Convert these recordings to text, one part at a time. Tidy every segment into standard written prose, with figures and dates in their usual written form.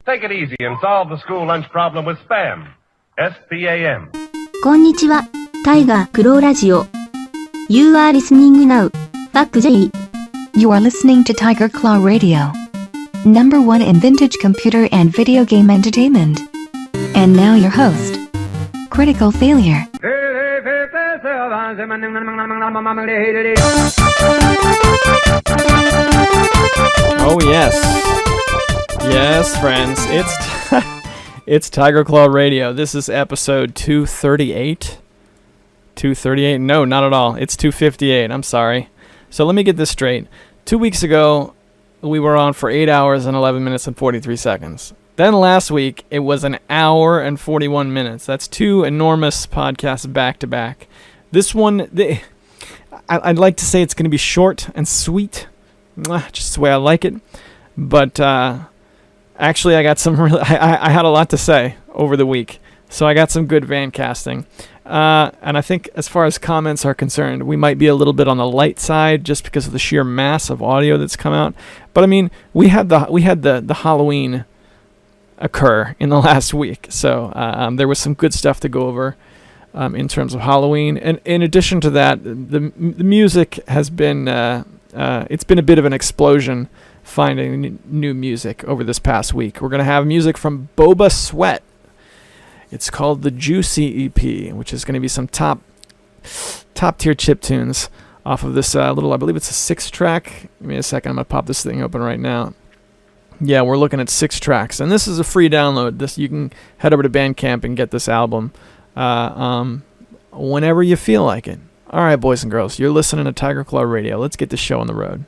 Take it easy and solve the school lunch problem with SPAM. S-P-A-M. こんにちは、タイガークローラジオ。You are listening now. Back J. You are listening to Tiger Claw Radio. Number one in vintage computer and video game entertainment. And now your host, Critical Failure. Oh yes. Yes, friends. It's Tiger Claw Radio. This is episode 238. 238? No, not at all. It's 258. I'm sorry. So let me get this straight. 2 weeks ago, we were on for 8 hours and 11 minutes and 43 seconds. Then last week, it was an hour and 41 minutes. That's two enormous podcasts back to back. This one, I'd like to say it's going to be short and sweet, just the way I like it. But actually, I got some really, I had a lot to say over the week. So I got some good Vancasting. And I think as far as comments are concerned, we might be a little bit on the light side just because of the sheer mass of audio that's come out. But I mean, we had the Halloween occur in the last week. So there was some good stuff to go over in terms of Halloween. And in addition to that, the music has been, it's been a bit of an explosion finding new music over this past week. We're going to have music from Boba Sweat. It's called the Juicy EP, which is going to be some top tier chip tunes off of this little, I believe it's a 6-track. Give me a second, I'm going to pop this thing open right now. Yeah, we're looking at 6 tracks, and this is a free download. This you can head over to Bandcamp and get this album whenever you feel like it. All right, boys and girls, you're listening to Tiger Claw Radio. Let's get this show on the road.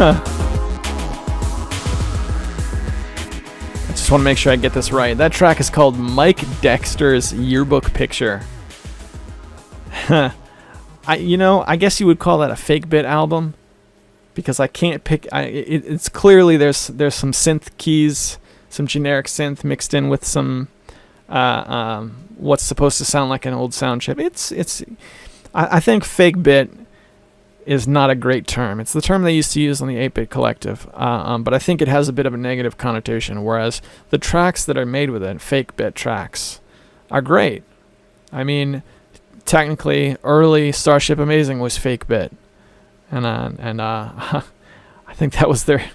I just want to make sure I get this right. That track is called Mike Dexter's Yearbook Picture. I guess you would call that a fake bit album, because I can't pick. It's clearly there's some synth keys, some generic synth mixed in with some what's supposed to sound like an old sound chip. I think fake bit is not a great term. It's the term they used to use on the 8-Bit Collective, but I think it has a bit of a negative connotation, whereas the tracks that are made with it, fake bit tracks, are great. I mean, technically, early Starship Amazing was fake bit, and I think that was their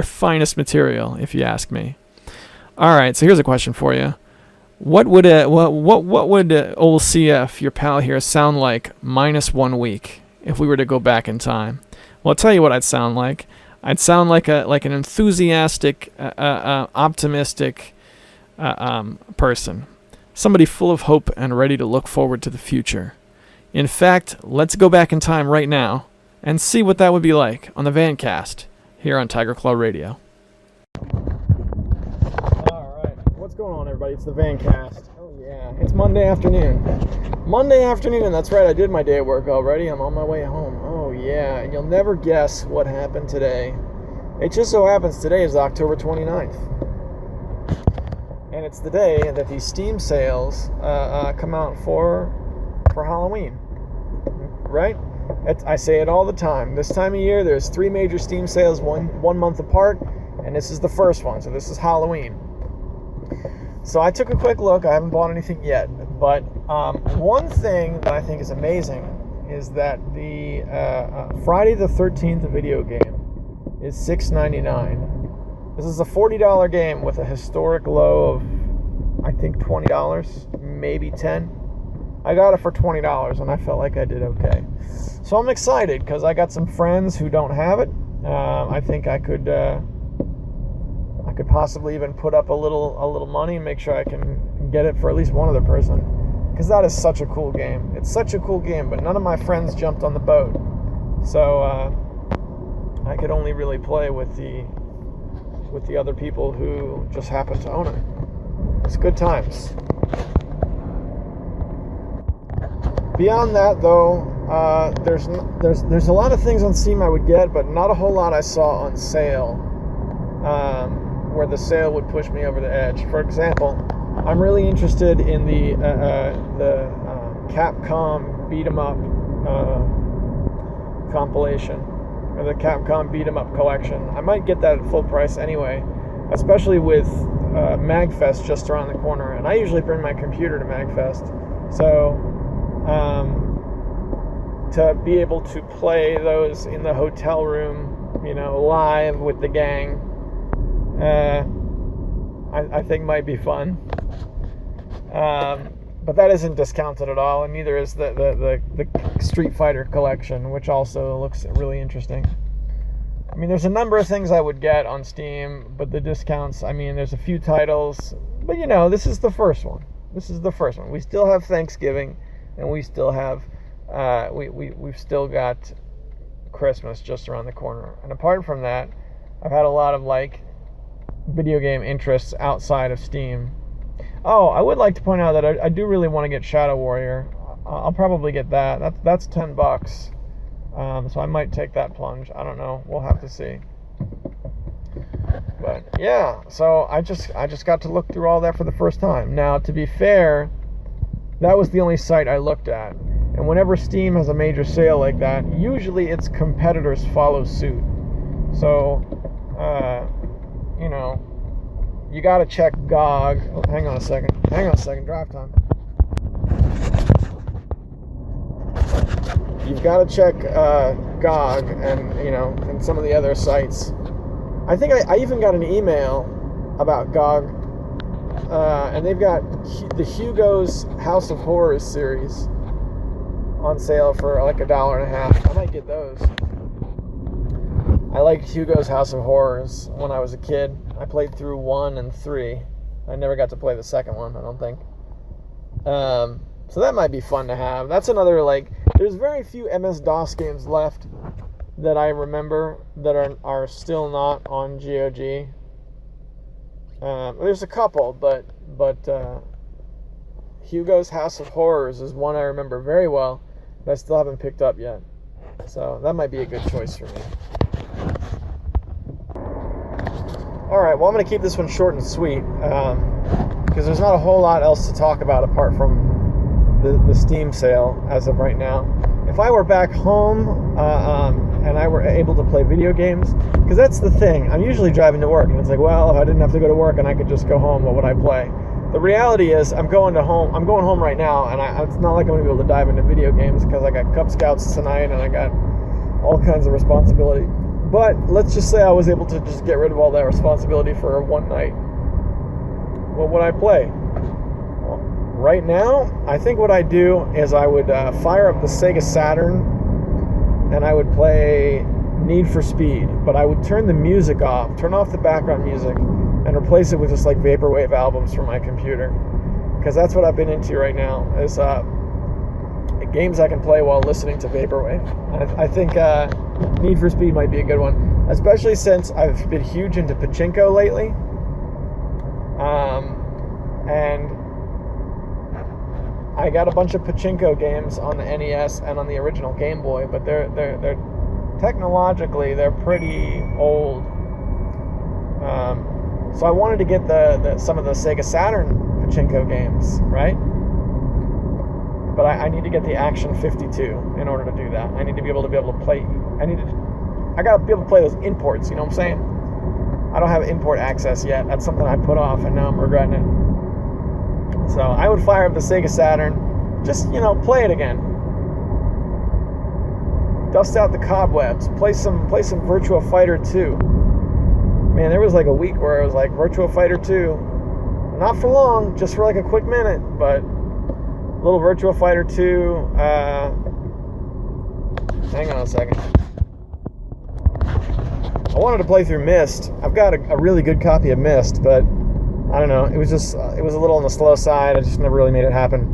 finest material, if you ask me. All right, so here's a question for you. What would old CF, your pal here, sound like minus 1 week if we were to go back in time? Well, I'll tell you what I'd sound like. I'd sound like an enthusiastic, optimistic person. Somebody full of hope and ready to look forward to the future. In fact, let's go back in time right now and see what that would be like on the Vancast here on Tiger Claw Radio. Alright, what's going on, everybody? It's the Vancast. Oh yeah, it's Monday afternoon. That's right, I did my day at work already. I'm on my way home. Oh yeah, and you'll never guess what happened today. It just so happens today is October 29th. And it's the day that these Steam sales come out for Halloween, right? I say it all the time. This time of year, there's 3 major Steam sales, one month apart, and this is the first one, so this is Halloween. So I took a quick look. I haven't bought anything yet, but one thing that I think is amazing is that the Friday the 13th video game is $6.99. This is a $40 game with a historic low of, I think, $20, maybe $10. I got it for $20, and I felt like I did okay. So I'm excited because I got some friends who don't have it. I think I could possibly even put up a little money and make sure I can get it for at least one other person, because that is such a cool game. It's such a cool game, but none of my friends jumped on the boat, so I could only really play with the other people who just happen to own it. It's good times. Beyond that, though, there's a lot of things on Steam I would get, but not a whole lot I saw on sale, where the sale would push me over the edge. For example, I'm really interested in the Capcom Beat 'em Up compilation, or the Capcom Beat 'em Up collection. I might get that at full price anyway, especially with MagFest just around the corner. And I usually bring my computer to MagFest, so to be able to play those in the hotel room, live with the gang, I think might be fun. But that isn't discounted at all, and neither is the Street Fighter collection, which also looks really interesting. I mean, there's a number of things I would get on Steam, but the discounts, I mean, there's a few titles, but this is the first one. We still have Thanksgiving, and we still have we've still got Christmas just around the corner. And apart from that, I've had a lot of video game interests outside of Steam. Oh, I would like to point out that I do really want to get Shadow Warrior. I'll probably get that. That's $10. So I might take that plunge. I don't know. We'll have to see. But yeah, so I just got to look through all that for the first time. Now, to be fair, that was the only site I looked at. And whenever Steam has a major sale like that, usually its competitors follow suit. So, you gotta check GOG. Oh, hang on a second, drive time. You've got to check GOG and some of the other sites. I think I even got an email about GOG, and they've got the Hugo's House of Horrors series on sale for $1.50. I might get those. I liked Hugo's House of Horrors when I was a kid. I played through 1 and 3. I never got to play the second one, I don't think. So that might be fun to have. That's another, there's very few MS-DOS games left that I remember that are still not on GOG. There's a couple, but Hugo's House of Horrors is one I remember very well, but I still haven't picked up yet. So that might be a good choice for me. Alright, well, I'm going to keep this one short and sweet, because there's not a whole lot else to talk about apart from the Steam sale as of right now. If I were back home and I were able to play video games, because that's the thing, I'm usually driving to work, and it's like, well, if I didn't have to go to work and I could just go home, what would I play? The reality is, I'm going home right now, and it's not like I'm going to be able to dive into video games, because I got Cub Scouts tonight, and I got all kinds of responsibility. But let's just say I was able to just get rid of all that responsibility for one night. What would I play? Well, right now, I think what I'd do is I would fire up the Sega Saturn, and I would play Need for Speed, but I would turn the music off, turn off the background music, and replace it with just like vaporwave albums from my computer, because that's what I've been into right now, is games I can play while listening to vaporwave. I think Need for Speed might be a good one, especially since I've been huge into pachinko lately, and I got a bunch of pachinko games on the NES and on the original Game Boy, but they're technologically they're pretty old. So I wanted to get some of the Sega Saturn pachinko games, right? But I need to get the Action 52 in order to do that. I need to be able to play. I gotta be able to play those imports. You know what I'm saying? I don't have import access yet. That's something I put off, and now I'm regretting it. So I would fire up the Sega Saturn, just play it again. Dust out the cobwebs. Play some Virtua Fighter 2. Man, there was like a week where it was like Virtua Fighter 2. Not for long, just for like a quick minute, but little Virtua Fighter 2. Hang on a second. I wanted to play through Myst. I've got a really good copy of Myst, but I don't know. It was a little on the slow side. I just never really made it happen.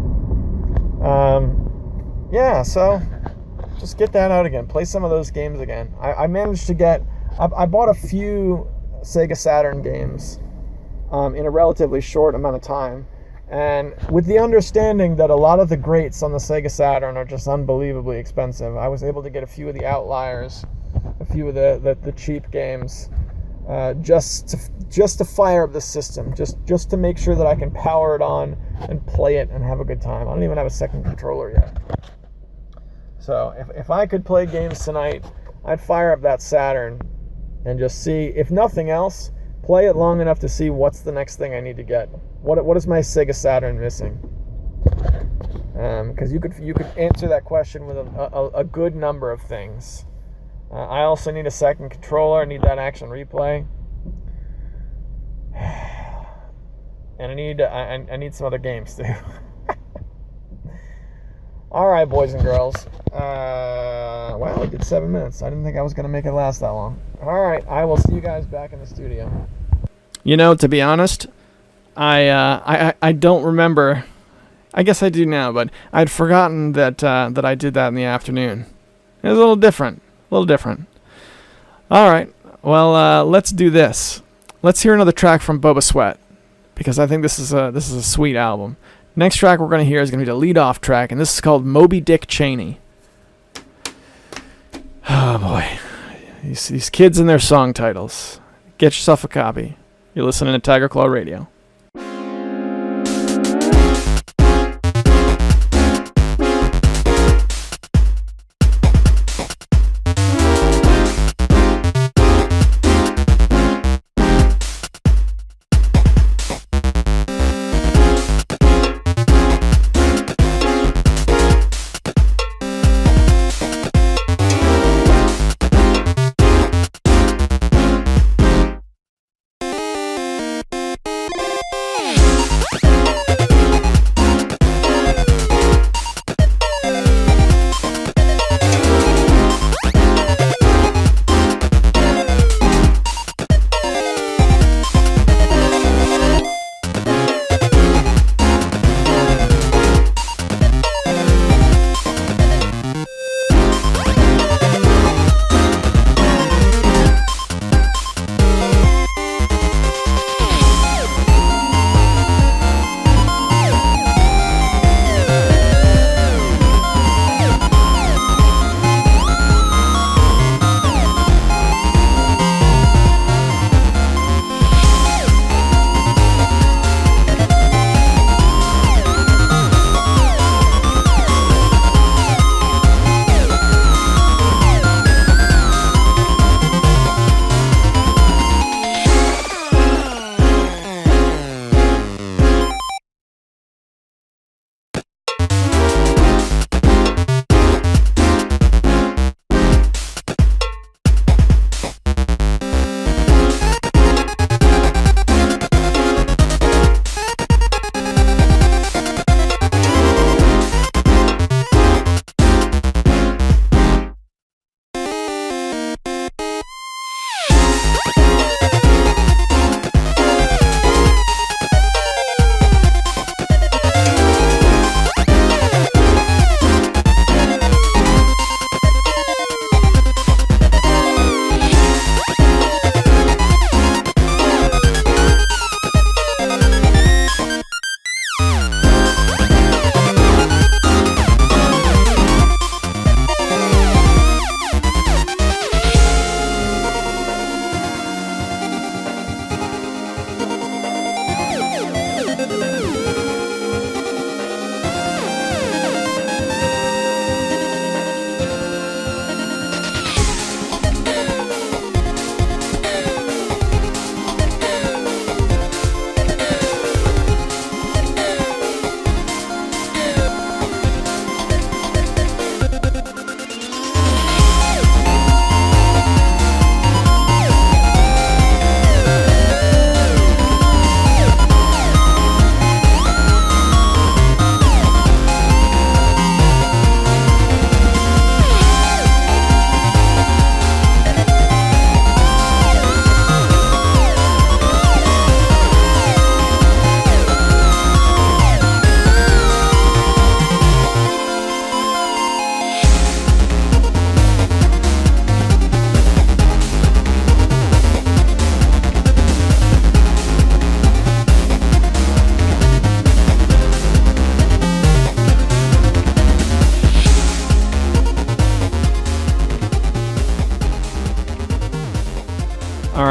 Yeah, so just get that out again. Play some of those games again. I managed to get. I bought a few Sega Saturn games in a relatively short amount of time, and with the understanding that a lot of the greats on the Sega Saturn are just unbelievably expensive, I was able to get a few of the outliers, a few of the cheap games, just to fire up the system, just to make sure that I can power it on and play it and have a good time. I don't even have a second controller yet. So if I could play games tonight, I'd fire up that Saturn and just see, if nothing else, play it long enough to see what's the next thing I need to get. What is my Sega Saturn missing? Because you could answer that question with a good number of things. I also need a second controller. I need that action replay, and I need some other games too. All right, boys and girls. Wow, we did 7 minutes. I didn't think I was going to make it last that long. All right, I will see you guys back in the studio. To be honest, I don't remember. I guess I do now, but I'd forgotten that I did that in the afternoon. It was a little different. All right, well, let's do this. Let's hear another track from Boba Sweat, because I think this is a sweet album. Next track we're going to hear is going to be the lead-off track, and this is called Moby Dick Cheney. Oh, boy. These kids and their song titles. Get yourself a copy. You're listening to Tiger Claw Radio.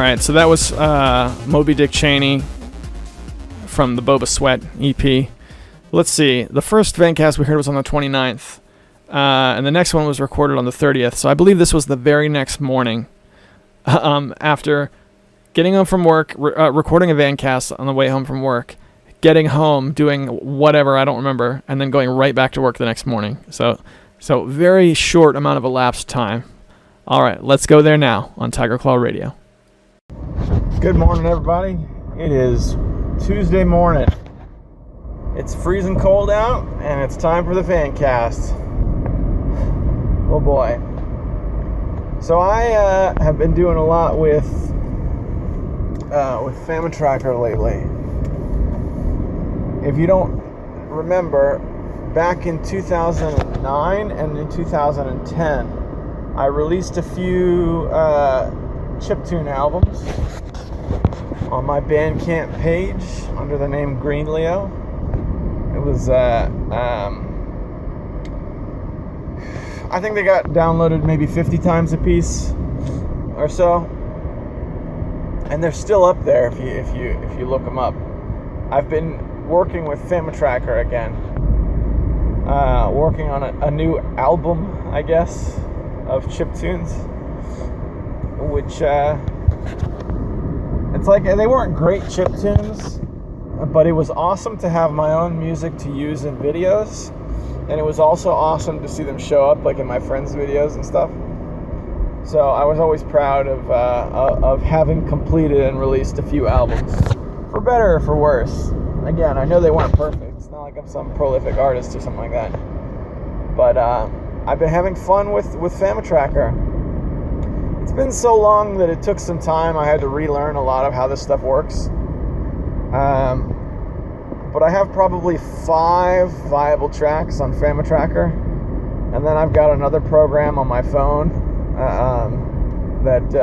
right, so that was Moby Dick Cheney from the Boba Sweat EP. Let's see. The first Vancast we heard was on the 29th, and the next one was recorded on the 30th. So I believe this was the very next morning after getting home from work, recording a Vancast on the way home from work, getting home, doing whatever, I don't remember, and then going right back to work the next morning. So very short amount of elapsed time. All right, let's go there now on Tiger Claw Radio. Good morning, everybody. It is Tuesday morning. It's freezing cold out, and it's time for the Fancast. Oh boy. So I have been doing a lot with Famine Tracker lately. If you don't remember, back in 2009 and in 2010, I released a few chiptune albums on my Bandcamp page under the name Green Leo. It was, I think they got downloaded maybe 50 times a piece or so, and they're still up there if you look them up. I've been working with Famine Tracker again, working on a new album, I guess, of chiptunes, which it's like they weren't great chiptunes, but it was awesome to have my own music to use in videos, and it was also awesome to see them show up like in my friends' videos and stuff. So I was always proud of having completed and released a few albums, for better or for worse. Again, I know they weren't perfect. It's not like I'm some prolific artist or something like that. But I've been having fun with Famine Tracker. It's been so long that it took some time. I had to relearn a lot of how this stuff works. But I have probably 5 viable tracks on Famine Tracker, and then I've got another program on my phone that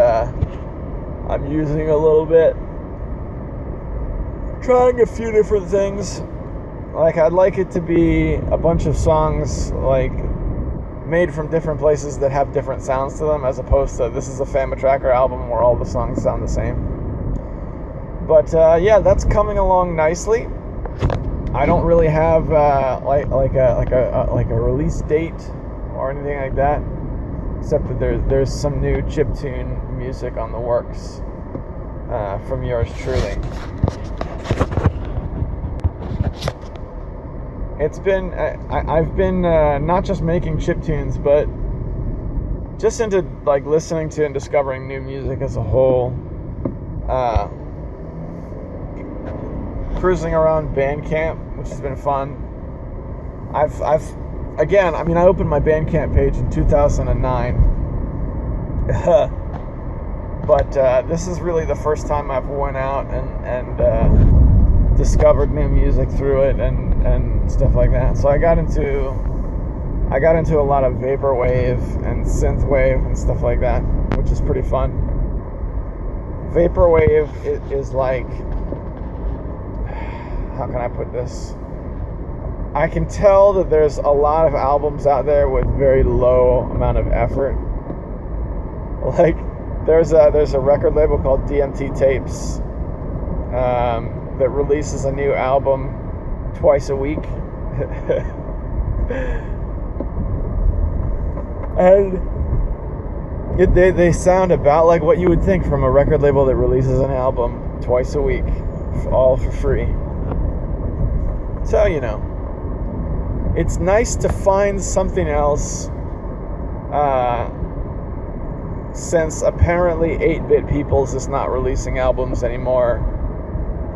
I'm using a little bit, trying a few different things. Like, I'd like it to be a bunch of songs like made from different places that have different sounds to them, as opposed to this is a Famine Tracker album where all the songs sound the same. But yeah, that's coming along nicely. I don't really have like a release date or anything like that, except that there's some new chiptune music on the works from yours truly. It's been I've been not just making chiptunes, but just into like listening to and discovering new music as a whole. Cruising around Bandcamp, which has been fun. I've again, I mean, I opened my Bandcamp page in 2009, but this is really the first time I've went out and discovered new music through it and stuff like that. So I got into a lot of vaporwave and synthwave and stuff like that, which is pretty fun. Vaporwave is like, how can I put this? I can tell that there's a lot of albums out there with very low amount of effort. Like, there's a record label called DMT Tapes that releases a new album twice a week. And they sound about like what you would think from a record label that releases an album twice a week, all for free. So, you know, it's nice to find something else, since apparently 8-Bit Peoples is not releasing albums anymore.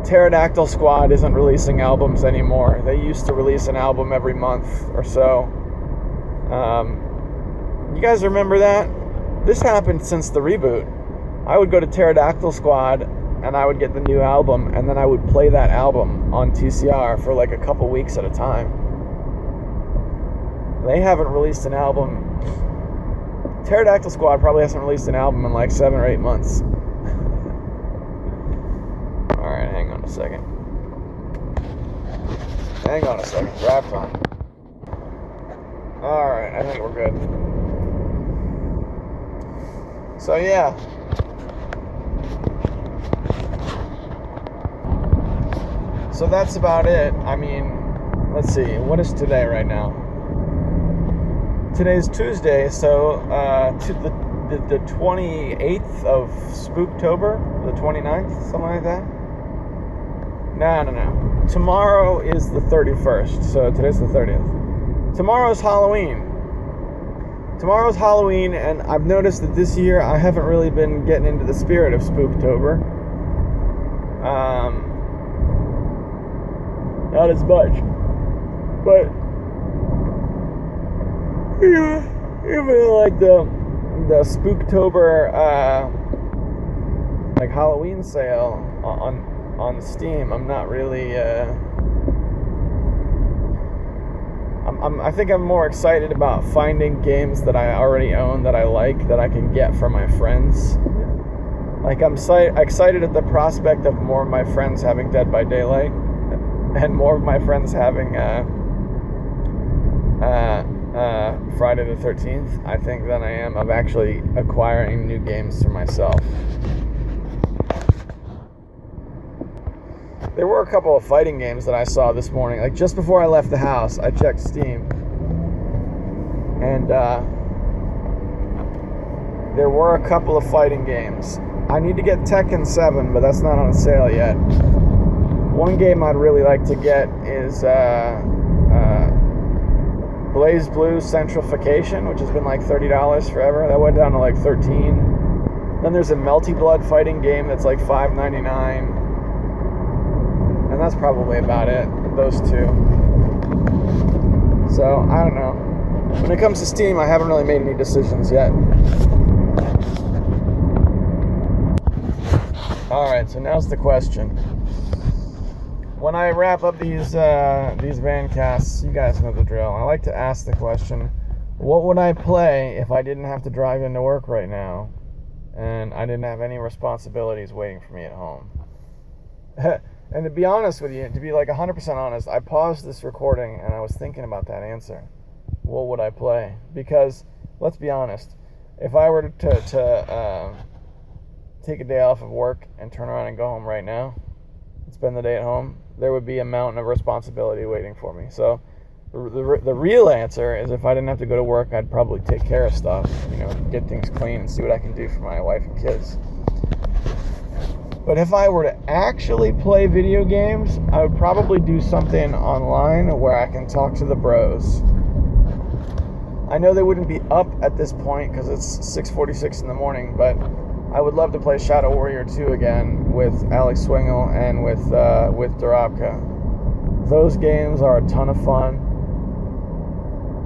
Pterodactyl Squad isn't releasing albums anymore. They used to release an album every month or so. You guys remember that? This happened since the reboot. I would go to Pterodactyl Squad and I would get the new album, and then I would play that album on TCR for like a couple weeks at a time. They haven't released an album. Pterodactyl Squad probably hasn't released an album in like 7 or 8 months. Alright, hang on a second. Grab time. Alright, I think we're good. So yeah. So that's about it. I mean, let's see. What is today right now? Today's Tuesday, so the 28th of Spooktober, the 29th, something like that. No. Tomorrow is the 31st, so today's the 30th. Tomorrow's Halloween. And I've noticed that this year I haven't really been getting into the spirit of Spooktober. Not as much. But even like the Spooktober like Halloween sale on Steam, I'm not really I think I'm more excited about finding games that I already own that I like, that I can get for my friends. Like, I'm excited at the prospect of more of my friends having Dead by Daylight and more of my friends having Friday the 13th, I think, than I am of actually acquiring new games for myself. There were a couple of fighting games that I saw this morning. Like, just before I left the house, I checked Steam. And there were a couple of fighting games. I need to get Tekken 7, but that's not on sale yet. One game I'd really like to get is Blaze Blue Centrification, which has been like $30 forever. That went down to like $13. Then there's a Melty Blood fighting game that's like $5.99. And that's probably about it, those two. So, I don't know. When it comes to Steam, I haven't really made any decisions yet. Alright, so now's the question. When I wrap up these Vancasts, you guys know the drill. I like to ask the question, what would I play if I didn't have to drive into work right now and I didn't have any responsibilities waiting for me at home? And to be honest with you, to be like 100% honest, I paused this recording and I was thinking about that answer. What would I play? Because, let's be honest, if I were to take a day off of work and turn around and go home right now and spend the day at home, there would be a mountain of responsibility waiting for me. So the real answer is, if I didn't have to go to work, I'd probably take care of stuff, get things clean and see what I can do for my wife and kids. But if I were to actually play video games, I would probably do something online where I can talk to the bros. I know they wouldn't be up at this point because it's 6:46 in the morning, but I would love to play Shadow Warrior 2 again with Alex Swingle and with Dorabka. Those games are a ton of fun.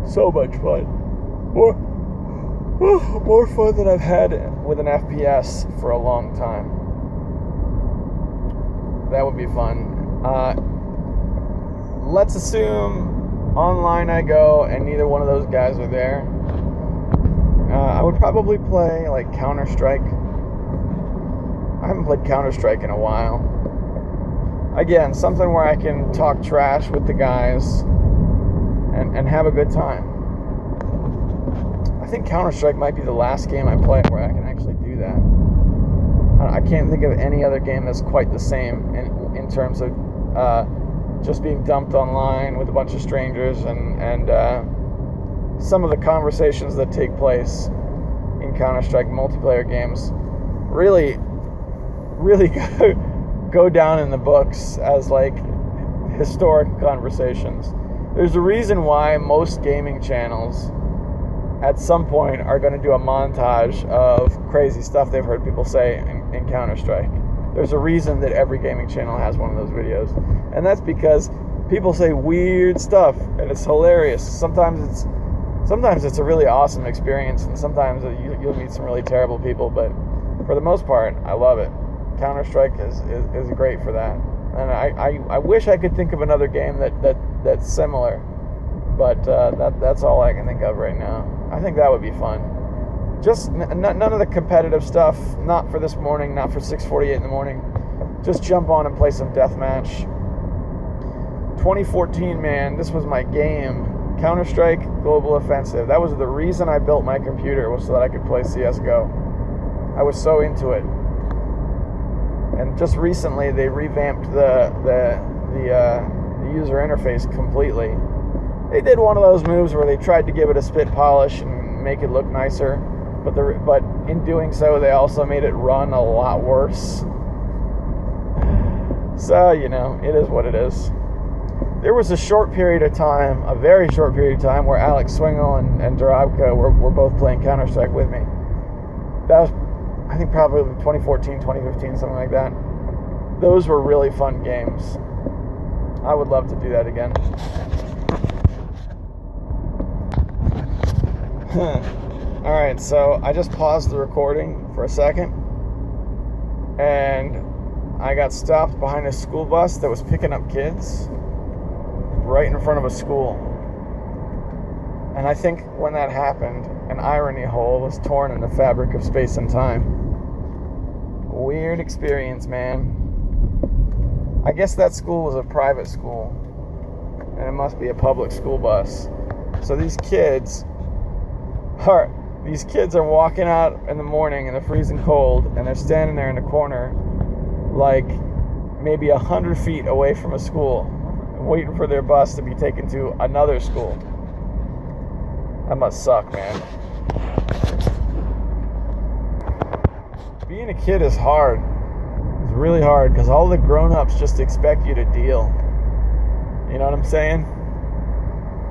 So much fun. More fun than I've had with an FPS for a long time. That would be fun. Let's assume online I go and neither one of those guys are there. I would probably play like Counter-Strike. I haven't played Counter-Strike in a while. Again, something where I can talk trash with the guys and have a good time. I think Counter-Strike might be the last game I play where I can actually do that. I can't think of any other game that's quite the same in terms of just being dumped online with a bunch of strangers and some of the conversations that take place in Counter-Strike multiplayer games really go down in the books as like historic conversations. There's a reason why most gaming channels at some point are going to do a montage of crazy stuff they've heard people say in Counter-Strike. There's a reason that every gaming channel has one of those videos. And that's because people say weird stuff and it's hilarious. Sometimes it's a really awesome experience, and sometimes you'll meet some really terrible people, but for the most part, I love it. Counter-Strike is great for that. And I wish I could think of another game that's similar, but that's all I can think of right now. I think that would be fun. Just none of the competitive stuff, not for this morning, not for 6:48 in the morning. Just jump on and play some deathmatch. 2014, man, this was my game. Counter-Strike Global Offensive. That was the reason I built my computer, was so that I could play CSGO. I was so into it. And just recently, they revamped the the user interface completely. They did one of those moves where they tried to give it a spit polish and make it look nicer, but in doing so, they also made it run a lot worse. So, it is what it is. There was a very short period of time, where Alex Swingle and Durabka were both playing Counter-Strike with me. That was, I think, probably 2014, 2015, something like that. Those were really fun games. I would love to do that again. Alright, so I just paused the recording for a second, and I got stopped behind a school bus that was picking up kids right in front of a school. And I think when that happened, an irony hole was torn in the fabric of space and time. Weird experience, man. I guess that school was a private school, and it must be a public school bus. So these kids are walking out in the morning in the freezing cold, and they're standing there in the corner, like maybe 100 feet away from a school, waiting for their bus to be taken to another school. That must suck, man. Being a kid is hard. It's really hard, because all the grown-ups just expect you to deal. You know what I'm saying?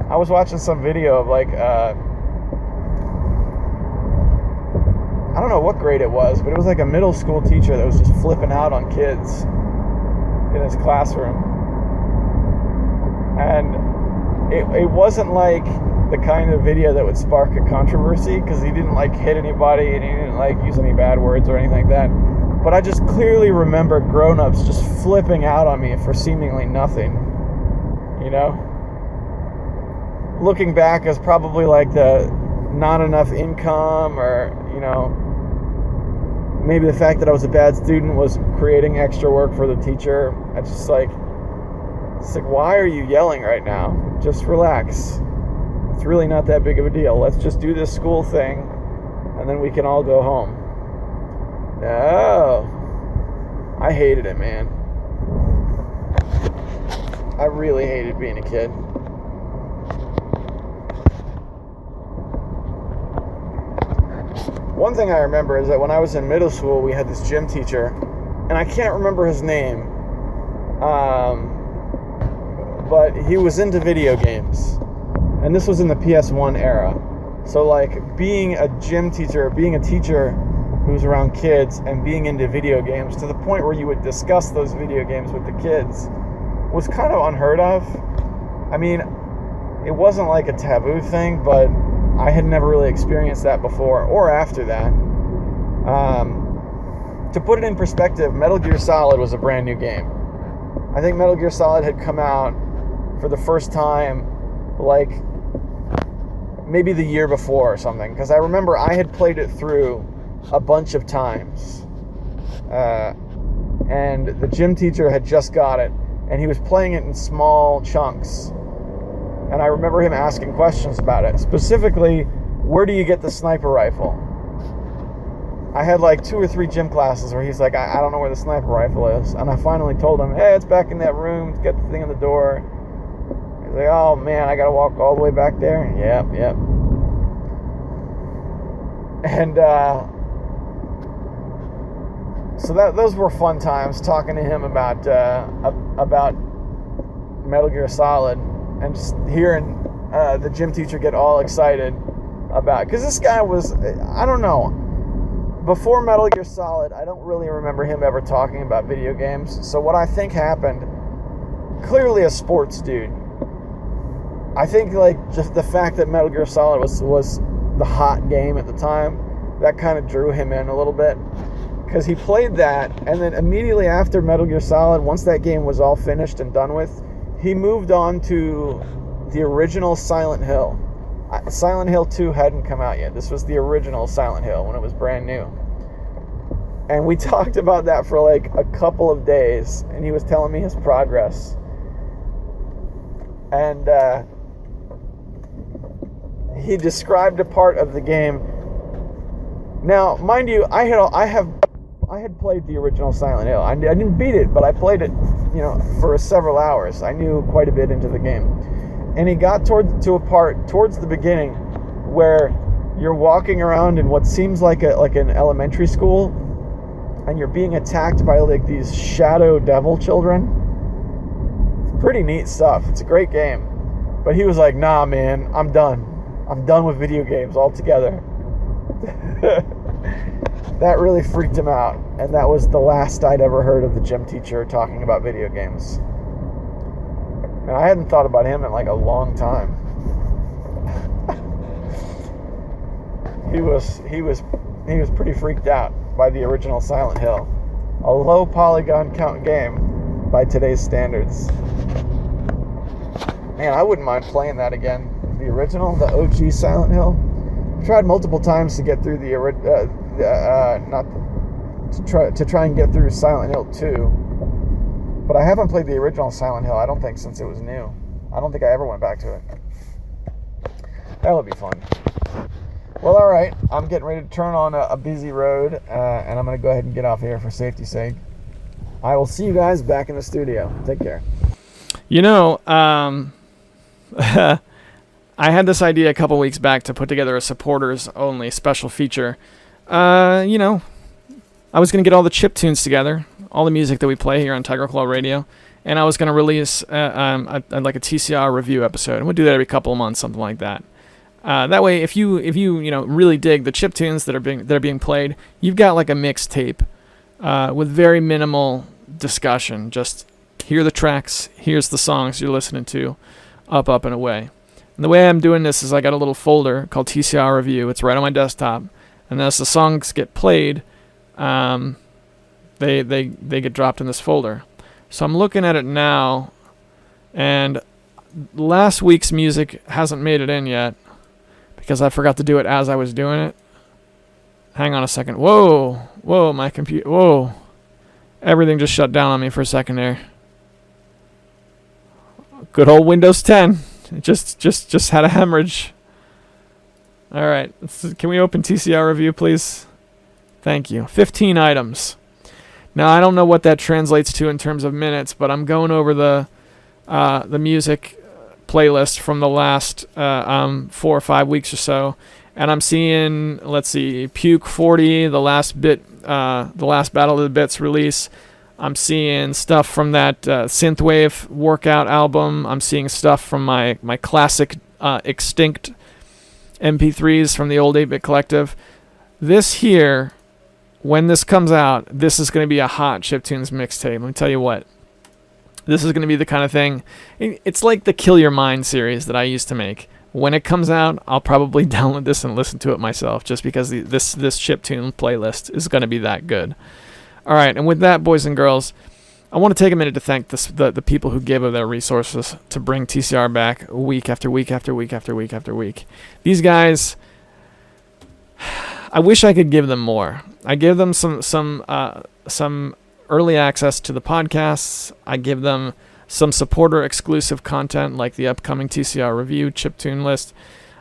I was watching some video of, like, I don't know what grade it was, but it was like a middle school teacher that was just flipping out on kids in his classroom. And it wasn't like the kind of video that would spark a controversy, because he didn't like hit anybody and he didn't like use any bad words or anything like that. But I just clearly remember grown-ups just flipping out on me for seemingly nothing, looking back as probably like the not enough income, or maybe the fact that I was a bad student was creating extra work for the teacher. It's like, why are you yelling right now? Just relax. It's really not that big of a deal. Let's just do this school thing, and then we can all go home. No. I hated it, man. I really hated being a kid. One thing I remember is that when I was in middle school, we had this gym teacher, and I can't remember his name, but he was into video games, and this was in the PS1 era. So, like, being a gym teacher, being a teacher who's around kids and being into video games to the point where you would discuss those video games with the kids was kind of unheard of. I mean, it wasn't like a taboo thing, but I had never really experienced that before or after that. To put it in perspective, Metal Gear Solid was a brand new game. I think Metal Gear Solid had come out for the first time, like, maybe the year before or something, because I remember I had played it through a bunch of times. And the gym teacher had just got it, and he was playing it in small chunks. And I remember him asking questions about it. Specifically, where do you get the sniper rifle? I had like 2 or 3 gym classes where he's like, I don't know where the sniper rifle is. And I finally told him, hey, it's back in that room. Get the thing on the door. He's like, oh man, I gotta walk all the way back there? Yep. And so those were fun times, talking to him about Metal Gear Solid, and just hearing the gym teacher get all excited about, because this guy was, I don't know, before Metal Gear Solid, I don't really remember him ever talking about video games. So what I think happened, clearly a sports dude. I think like just the fact that Metal Gear Solid was the hot game at the time, that kind of drew him in a little bit, because he played that, and then immediately after Metal Gear Solid, once that game was all finished and done with, he moved on to the original Silent Hill. Silent Hill 2 hadn't come out yet. This was the original Silent Hill when it was brand new. And we talked about that for like a couple of days, and he was telling me his progress. And he described a part of the game. Now, mind you, I had played the original Silent Hill. I didn't beat it, but I played it for several hours. I knew quite a bit into the game. And he got to a part towards the beginning where you're walking around in what seems like an elementary school, and you're being attacked by like these shadow devil children. It's pretty neat stuff. It's a great game. But he was like, nah, man, I'm done. I'm done with video games altogether. That really freaked him out. And that was the last I'd ever heard of the gym teacher talking about video games. And I hadn't thought about him in like a long time. He was pretty freaked out by the original Silent Hill. A low polygon count game by today's standards. Man, I wouldn't mind playing that again. The original, the OG Silent Hill. I've tried multiple times to get through to try and get through Silent Hill 2. But I haven't played the original Silent Hill, I don't think, since it was new. I don't think I ever went back to it. That would be fun. Well, alright. I'm getting ready to turn on a busy road, and I'm going to go ahead and get off here for safety's sake. I will see you guys back in the studio. Take care. I had this idea a couple weeks back to put together a supporters-only special feature. I was going to get all the chip tunes together, all the music that we play here on Tiger Claw Radio, and I was going to release like a TCR review episode. And we'll do that every couple of months, something like that. That way, if you really dig the chip tunes that are being played, you've got like a mixtape with very minimal discussion. Just hear the tracks, here's the songs you're listening to, up, and away. And the way I'm doing this is I got a little folder called TCR Review. It's right on my desktop, and as the songs get played, they get dropped in this folder. So I'm looking at it now, and last week's music hasn't made it in yet because I forgot to do it as I was doing it. Hang on a second. Whoa, my computer. Whoa, everything just shut down on me for a second there. Good old Windows 10. It just had a hemorrhage. All right, can we open TCR Review, please? Thank you. 15 items. Now, I don't know what that translates to in terms of minutes, but I'm going over the music playlist from the last 4 or 5 weeks or so, and I'm seeing, let's see, Puke 40, the last Battle of the Bits release. I'm seeing stuff from that synthwave workout album. I'm seeing stuff from my classic extinct MP3s from the old 8-Bit Collective. This here, when this comes out, this is going to be a hot chiptunes mixtape. Let me tell you what. This is going to be the kind of thing. It's like the Kill Your Mind series that I used to make. When it comes out, I'll probably download this and listen to it myself, just because this chiptune playlist is going to be that good. All right, and with that, boys and girls, I want to take a minute to thank the people who gave of their resources to bring TCR back week after week after week after week after week. These guys, I wish I could give them more. I give them some early access to the podcasts. I give them some supporter exclusive content like the upcoming TCR review chiptune list.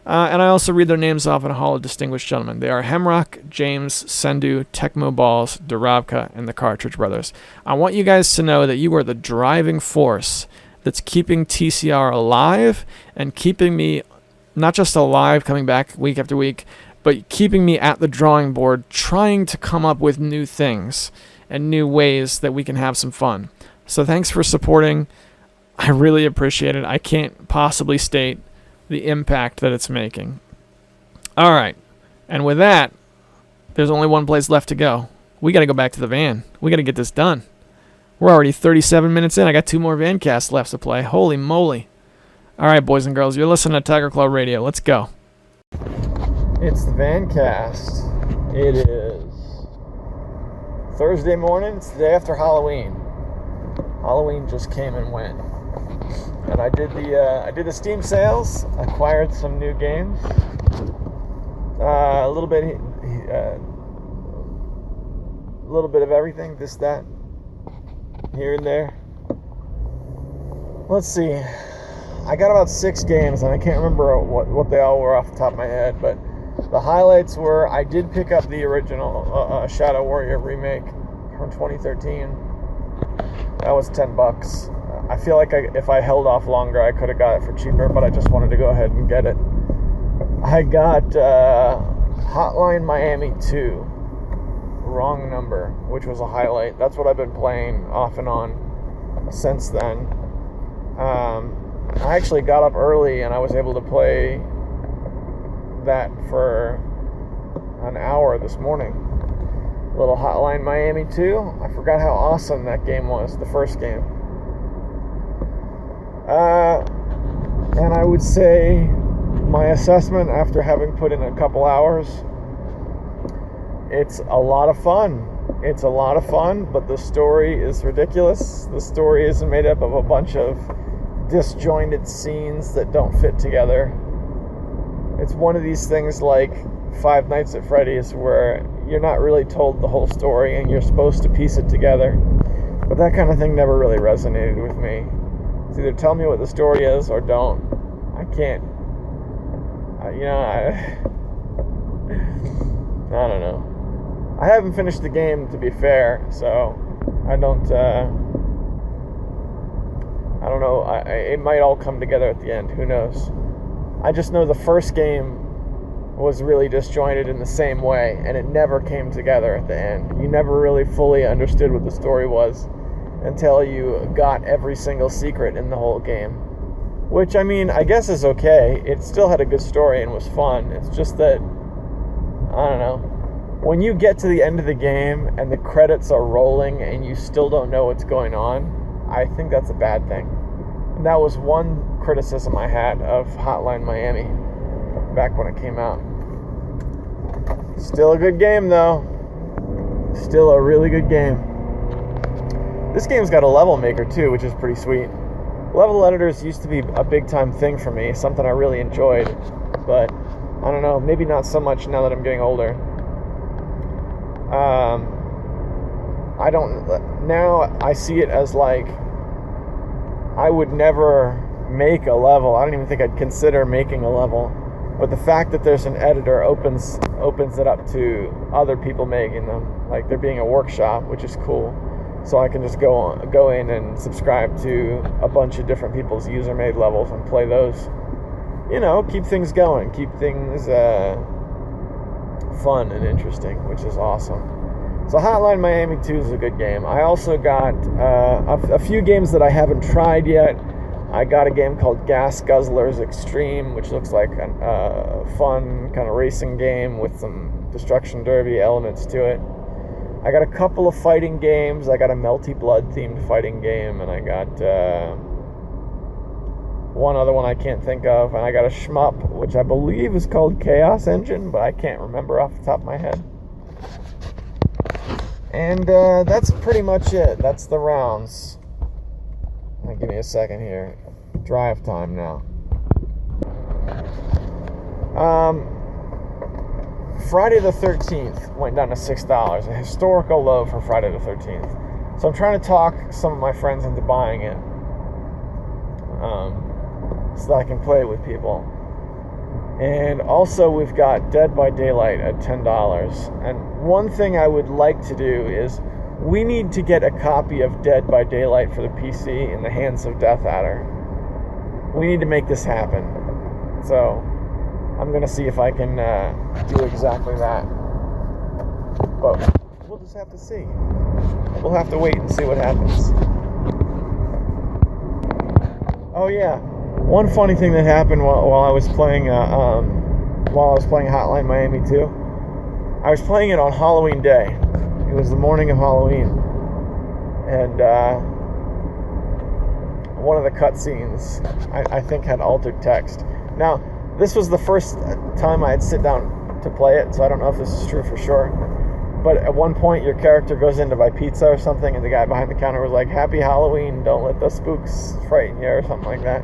And I also read their names off in a hall of distinguished gentlemen. They are Hemrock, James, Sendu, Tecmo Balls, Durabka, and the Cartridge Brothers. I want you guys to know that you are the driving force that's keeping TCR alive and keeping me not just alive, coming back week after week, but keeping me at the drawing board, trying to come up with new things and new ways that we can have some fun. So thanks for supporting. I really appreciate it. I can't possibly state the impact that it's making. All right. And with that, there's only one place left to go. We got to go back to the van. We got to get this done. We're already 37 minutes in. I got 2 more Vancasts left to play. Holy moly. All right, boys and girls, you're listening to Tiger Claw Radio. Let's go. It's the Vancast. It is Thursday morning. It's the day after Halloween. Halloween just came and went. And I did the Steam sales, acquired some new games, a little bit of everything, this, that, here and there. Let's see, I got about 6 games, and I can't remember what they all were off the top of my head, but the highlights were, I did pick up the original Shadow Warrior remake from 2013. That was $10. I feel like if I held off longer, I could have got it for cheaper, but I just wanted to go ahead and get it. I got Hotline Miami 2. Wrong number, which was a highlight. That's what I've been playing off and on since then. I actually got up early and I was able to play that for an hour this morning. Little Hotline Miami 2. I forgot how awesome that game was, the first game. And I would say my assessment after having put in a couple hours, it's a lot of fun. It's a lot of fun, but the story is ridiculous. The story is made up of a bunch of disjointed scenes that don't fit together. It's one of these things like Five Nights at Freddy's where you're not really told the whole story and you're supposed to piece it together. But that kind of thing never really resonated with me. It's either tell me what the story is or don't. I can't. I don't know. I haven't finished the game, to be fair, so I don't know. It might all come together at the end. Who knows? I just know the first game was really disjointed in the same way, and it never came together at the end. You never really fully understood what the story was until you got every single secret in the whole game. Which, I mean, I guess is okay. It still had a good story and was fun. It's just that, I don't know. When you get to the end of the game and the credits are rolling and you still don't know what's going on, I think that's a bad thing. And that was one criticism I had of Hotline Miami back when it came out. Still a good game, though. Still a really good game. This game's got a level maker, too, which is pretty sweet. Level editors used to be a big-time thing for me, something I really enjoyed. But, I don't know, maybe not so much now that I'm getting older. Now I see it as like, I would never make a level. I don't even think I'd consider making a level. But the fact that there's an editor opens it up to other people making them. Like there being a workshop, which is cool. So I can just go in and subscribe to a bunch of different people's user-made levels and play those. Keep things going. Keep things fun and interesting, which is awesome. So Hotline Miami 2 is a good game. I also got a few games that I haven't tried yet. I got a game called Gas Guzzlers Extreme, which looks like a fun kind of racing game with some Destruction Derby elements to it. I got a couple of fighting games. I got a Melty Blood themed fighting game, and I got one other one I can't think of, and I got a shmup, which I believe is called Chaos Engine, but I can't remember off the top of my head. And that's pretty much it. That's the rounds. Give me a second here. Drive time now. Friday the 13th went down to $6, a historical low for Friday the 13th. So I'm trying to talk some of my friends into buying it, so that I can play it with people. And also we've got Dead by Daylight at $10. And one thing I would like to do is we need to get a copy of Dead by Daylight for the PC in the hands of Death Adder. We need to make this happen. So I'm going to see if I can do exactly that. But we'll just have to see. We'll have to wait and see what happens. Oh yeah. One funny thing that happened while I was playing Hotline Miami 2, I was playing it on Halloween Day. It was the morning of Halloween, and one of the cutscenes I think had altered text. Now, this was the first time I'd sit down to play it, so I don't know if this is true for sure. But at one point, your character goes in to buy pizza or something, and the guy behind the counter was like, "Happy Halloween! Don't let the spooks frighten you," or something like that.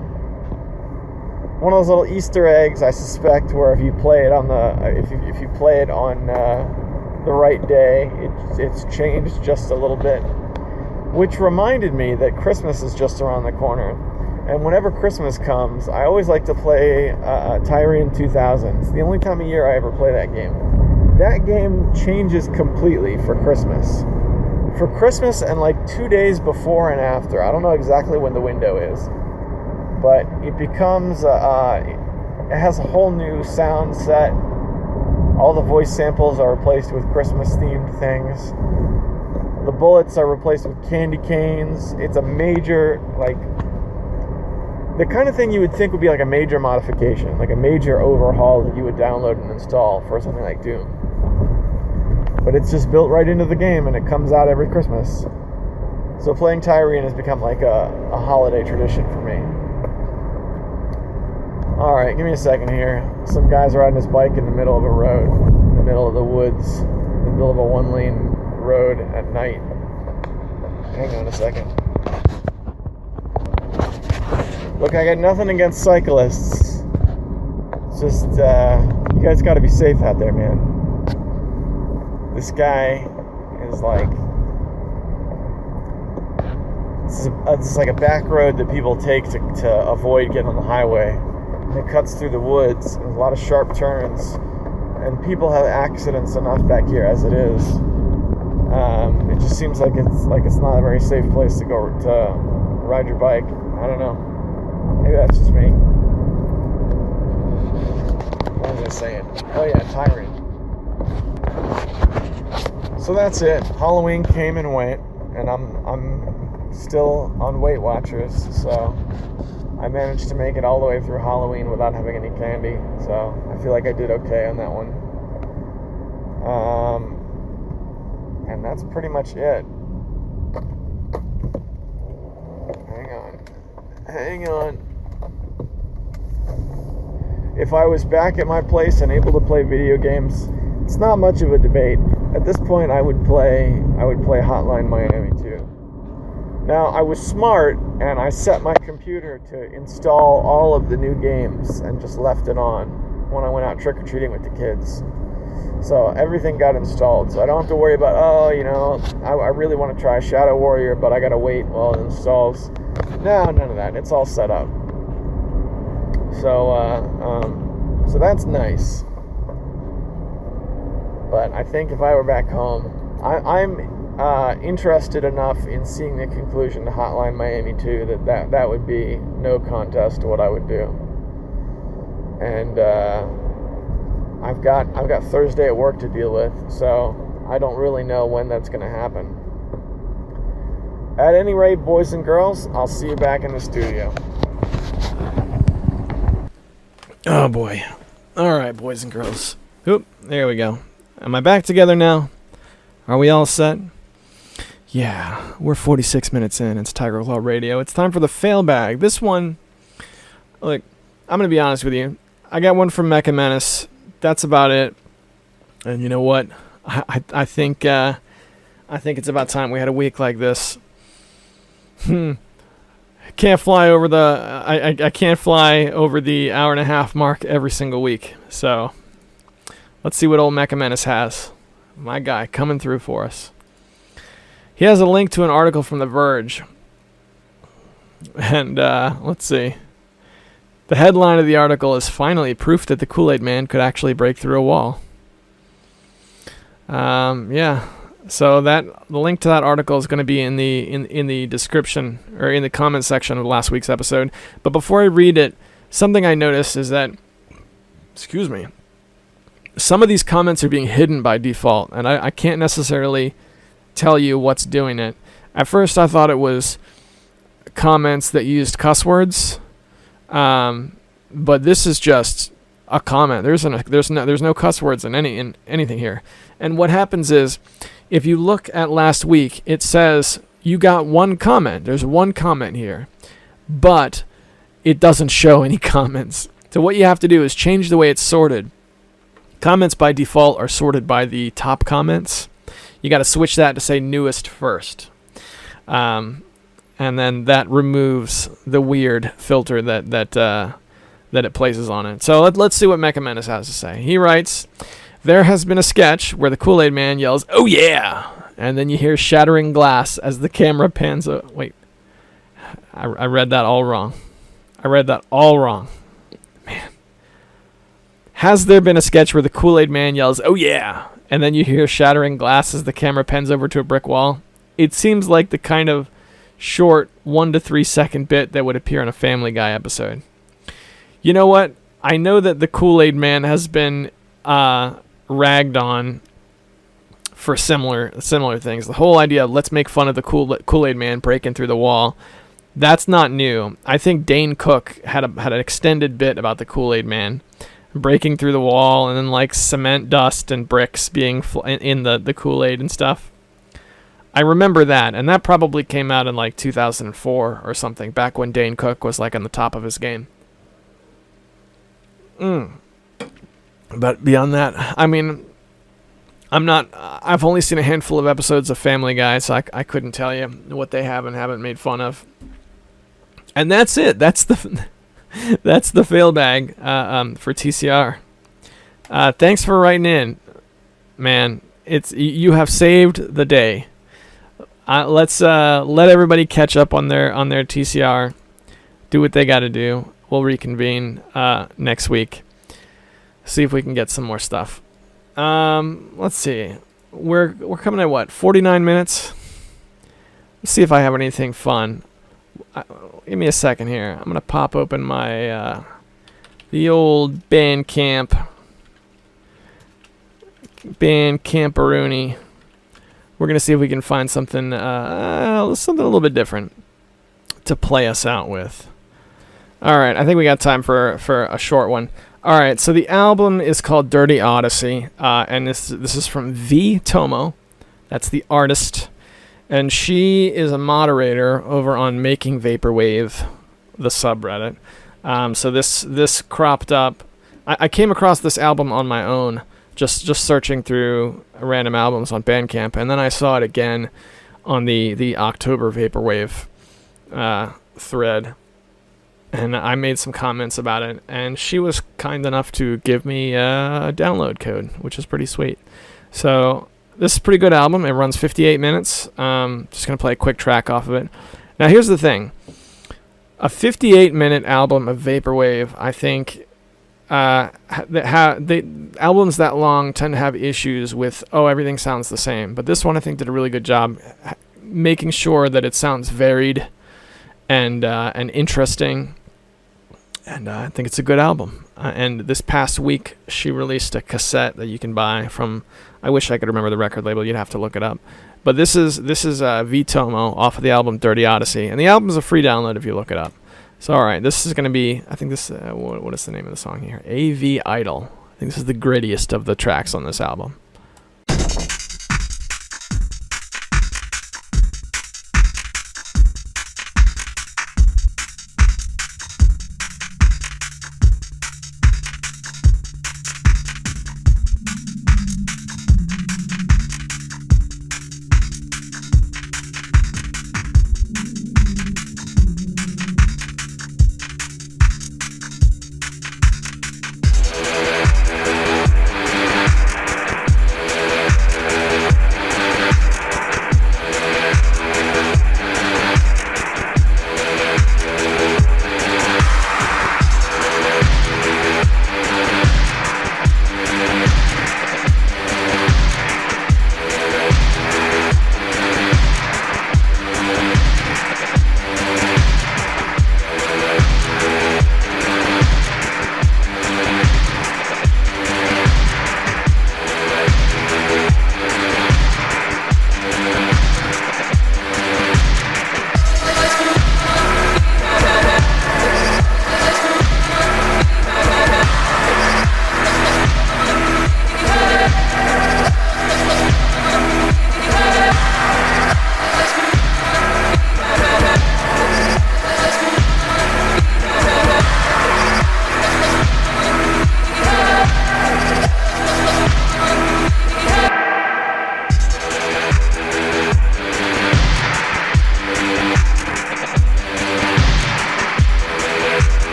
One of those little Easter eggs, I suspect, where if you play it on if you play it on the right day, it's changed just a little bit. Which reminded me that Christmas is just around the corner, and whenever Christmas comes, I always like to play Tyrian 2000. It's the only time of year I ever play that game. That game changes completely for Christmas. for Christmas and like 2 days before and after. I don't know exactly when the window is, but it becomes it has a whole new sound set. All the voice samples are replaced with Christmas themed things. The bullets are replaced with candy canes. It's a major, like, the kind of thing you would think would be like a major modification, like a major overhaul that you would download and install for something like Doom. But it's just built right into the game, and it comes out every Christmas. So playing Tyrene has become like a holiday tradition for me. Alright, give me a second here. Some guy's riding his bike in the middle of a road, in the middle of the woods, in the middle of a one-lane road at night. Hang on a second. Look, I got nothing against cyclists. It's just, you guys gotta be safe out there, man. This guy is like, this is like a back road that people take to avoid getting on the highway. It cuts through the woods. There's a lot of sharp turns, and people have accidents enough back here as it is. It just seems like it's not a very safe place to go to ride your bike. I don't know. Maybe that's just me. What was I saying? Oh yeah, Tyrene. So that's it. Halloween came and went, and I'm still on Weight Watchers, so I managed to make it all the way through Halloween without having any candy, so I feel like I did okay on that one. And that's pretty much it. Hang on. If I was back at my place and able to play video games, it's not much of a debate. At this point, I would play Hotline Miami 2. Now, I was smart, and I set my computer to install all of the new games and just left it on when I went out trick-or-treating with the kids. So everything got installed, so I don't have to worry about, I really want to try Shadow Warrior, but I gotta wait while it installs. No, none of that. It's all set up. So that's nice. But I think if I were back home, I'm interested enough in seeing the conclusion to Hotline Miami 2 that would be no contest to what I would do. And I've got Thursday at work to deal with, so I don't really know when that's going to happen. At any rate, boys and girls, I'll see you back in the studio. Oh boy. Alright, boys and girls. Oop, there we go. Am I back together now? Are we all set? Yeah, we're 46 minutes in. It's Tiger Claw Radio. It's time for the fail bag. This one, look, I'm going to be honest with you. I got one from Mecha Menace. That's about it. And you know what? I think it's about time we had a week like this. Can't fly over I can't fly over the hour and a half mark every single week. So let's see what old Mecha Menace has. My guy coming through for us. He has a link to an article from The Verge. And let's see. The headline of the article is finally proof that the Kool-Aid Man could actually break through a wall. Yeah. So the link to that article is going to be in the description or in the comment section of last week's episode. But before I read it, something I noticed is that, excuse me, some of these comments are being hidden by default, and I can't necessarily tell you what's doing it. At first, I thought it was comments that used cuss words, but this is just a comment. There's no cuss words in anything here. And what happens is, if you look at last week, it says you got one comment. There's one comment here, but it doesn't show any comments. So what you have to do is change the way it's sorted. Comments by default are sorted by the top comments. You got to switch that to say newest first. And then that removes the weird filter that it places on it. So let's see what Mecha Menace has to say. He writes, there has been a sketch where the Kool-Aid Man yells, "Oh yeah!" And then you hear shattering glass as the camera pans up. Wait. I read that all wrong. Man. Has there been a sketch where the Kool-Aid Man yells, "Oh yeah!" And then you hear shattering glass as the camera pans over to a brick wall? it seems like the kind of short 1 to 3 second bit that would appear in a Family Guy episode. You know what? I know that the Kool-Aid Man has been ragged on for similar things. The whole idea of let's make fun of the Kool-Aid Man breaking through the wall. That's not new. I think Dane Cook had an extended bit about the Kool-Aid Man breaking through the wall and then like cement dust and bricks being in the Kool-Aid and stuff. I remember that, and that probably came out in like 2004 or something, back when Dane Cook was like on the top of his game. But beyond that, I mean, I've only seen a handful of episodes of Family Guy, so I couldn't tell you what they have and haven't made fun of. And that's it. That's the fail bag for TCR. Thanks for writing in, man. You have saved the day. Let's let everybody catch up on their TCR, do what they got to do. We'll reconvene next week. See if we can get some more stuff. Let's see. We're coming at what? 49 minutes. Let's see if I have anything fun. Give me a second here. I'm gonna pop open my the old Bandcamp. Bandcamperoonie. We're gonna see if we can find something a little bit different to play us out with. All right, I think we got time for a short one. All right, so the album is called Dirty Odyssey, and this is from V Tomo. That's the artist, and she is a moderator over on Making Vaporwave, the subreddit. So this cropped up. I came across this album on my own, just searching through random albums on Bandcamp, and then I saw it again on the October Vaporwave thread. And I made some comments about it, and she was kind enough to give me a download code, which is pretty sweet. So this is a pretty good album. It runs 58 minutes. Just going to play a quick track off of it. Now, here's the thing. A 58-minute album of Vaporwave, I think, albums that long tend to have issues with, everything sounds the same. But this one, I think, did a really good job making sure that it sounds varied and interesting, and I think it's a good album. And this past week, she released a cassette that you can buy from. I wish I could remember the record label. You'd have to look it up. But this is V Tomo off of the album Dirty Odyssey, and the album is a free download if you look it up. So all right, this is going to be. I think this. What is the name of the song here? AV Idol. I think this is the grittiest of the tracks on this album.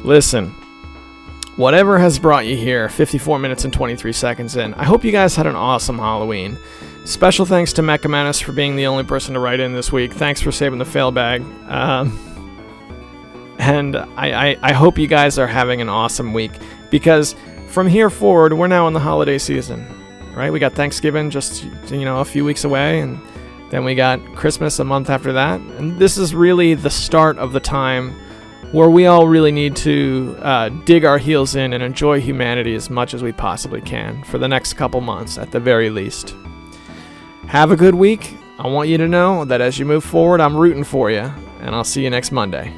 Listen, whatever has brought you here, 54 minutes and 23 seconds in, I hope you guys had an awesome Halloween. Special thanks to Mecha Menace for being the only person to write in this week. Thanks for saving the fail bag. And I hope you guys are having an awesome week, because from here forward, we're now in the holiday season, right? We got Thanksgiving just, a few weeks away, and then we got Christmas a month after that. And this is really the start of the time where we all really need to dig our heels in and enjoy humanity as much as we possibly can for the next couple months at the very least. Have a good week. I want you to know that as you move forward, I'm rooting for you, and I'll see you next Monday.